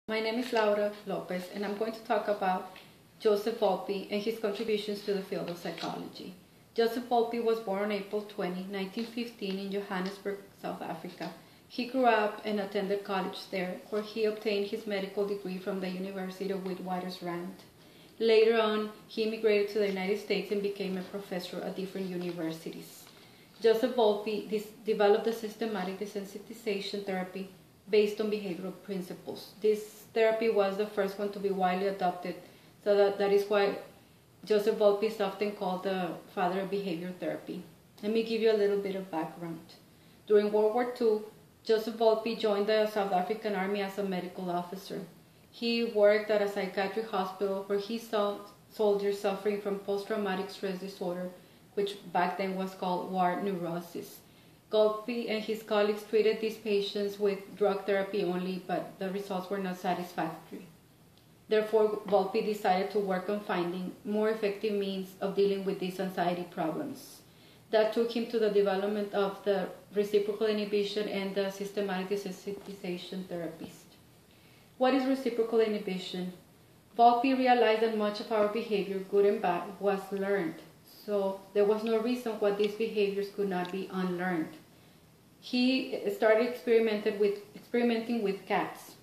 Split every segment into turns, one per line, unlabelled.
My name is Laura Lopez, and I'm going to talk about Joseph Wolpe and his contributions to the field of psychology. Joseph Wolpe was born on April 20, 1915 in Johannesburg, South Africa. He grew up and attended college there, where he obtained his medical degree from the University of Witwatersrand. Later on, he immigrated to the United States and became a professor at different universities. Joseph Wolpe developed the systematic desensitization therapy based on behavioral principles. This therapy was the first one to be widely adopted, so that is why Joseph Wolpe is often called the father of behavior therapy. Let me give you a little bit of background. During World War II, Joseph Wolpe joined the South African Army as a medical officer. He worked at a psychiatric hospital where he saw soldiers suffering from post-traumatic stress disorder, which back then was called war neurosis. Wolpe and his colleagues treated these patients with drug therapy only, but the results were not satisfactory. Therefore, Wolpe decided to work on finding more effective means of dealing with these anxiety problems. That took him to the development of the reciprocal inhibition and the systematic desensitization therapies. What is reciprocal inhibition? Wolpe realized that much of our behavior, good and bad, was learned. So there was no reason why these behaviors could not be unlearned. He started experimenting with cats.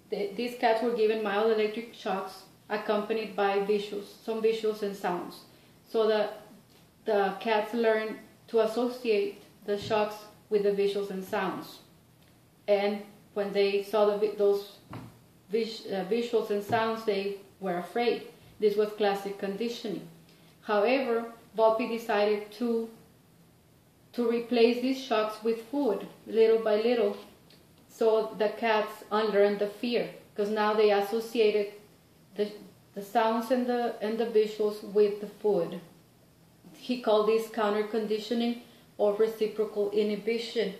These cats were given mild electric shocks accompanied by some visuals and sounds. So the cats learned to associate the shocks with the visuals and sounds. And when they saw those visuals and sounds, they were afraid. This was classic conditioning. However, Wolpe decided to replace these shocks with food, little by little, so the cats unlearned the fear, because now they associated the sounds and the visuals with the food. He called this counter conditioning or reciprocal inhibition,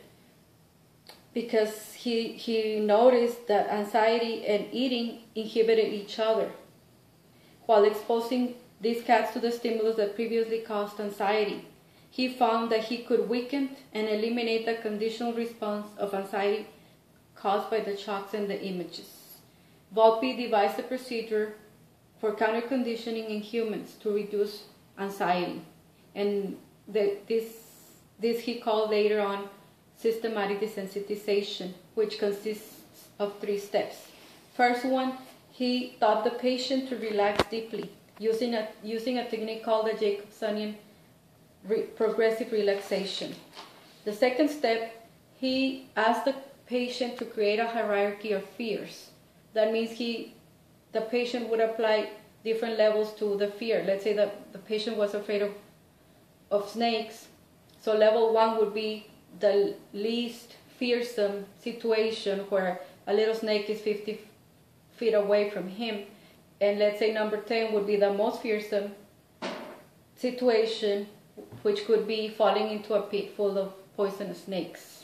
because he noticed that anxiety and eating inhibited each other, while exposing these cats to the stimulus that previously caused anxiety. He found that he could weaken and eliminate the conditional response of anxiety caused by the shocks and the images. Wolpe devised a procedure for counter-conditioning in humans to reduce anxiety. And this he called later on systematic desensitization, which consists of 3 steps. First one, he taught the patient to relax deeply, using a technique called the Jacobsonian progressive relaxation. The second step, he asked the patient to create a hierarchy of fears. That means the patient would apply different levels to the fear. Let's say that the patient was afraid of snakes. So level 1 would be the least fearsome situation, where a little snake is 50 feet away from him. And let's say number 10 would be the most fearsome situation, which could be falling into a pit full of poisonous snakes.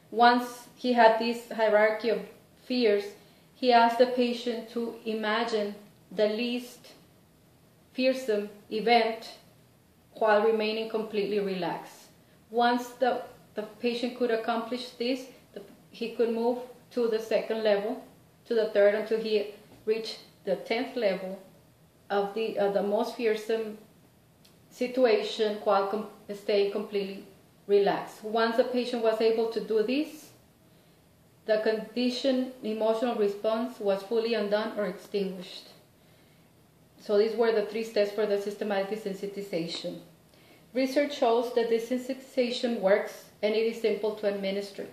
Once he had this hierarchy of fears, he asked the patient to imagine the least fearsome event while remaining completely relaxed. Once the patient could accomplish this, he could move to the second level, to the third, until he reached the 10th level of the most fearsome situation while staying completely relaxed. Once the patient was able to do this, the conditioned emotional response was fully undone or extinguished. So these were the 3 steps for the systematic desensitization. Research shows that desensitization works and it is simple to administer.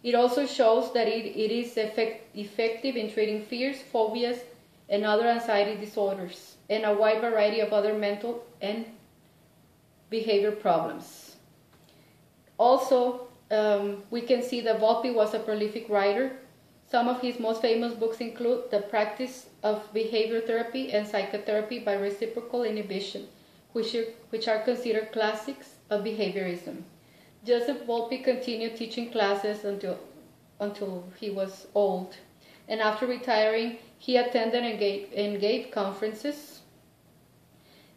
It also shows that it is effective in treating fears, phobias, and other anxiety disorders, and a wide variety of other mental and behavior problems. Also, we can see that Wolpe was a prolific writer. Some of his most famous books include The Practice of Behavior Therapy and Psychotherapy by Reciprocal Inhibition, which are considered classics of behaviorism. Joseph Wolpe continued teaching classes until he was old, and after retiring, he attended and gave conferences.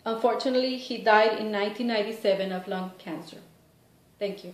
Unfortunately, he died in 1997 of lung cancer. Thank you.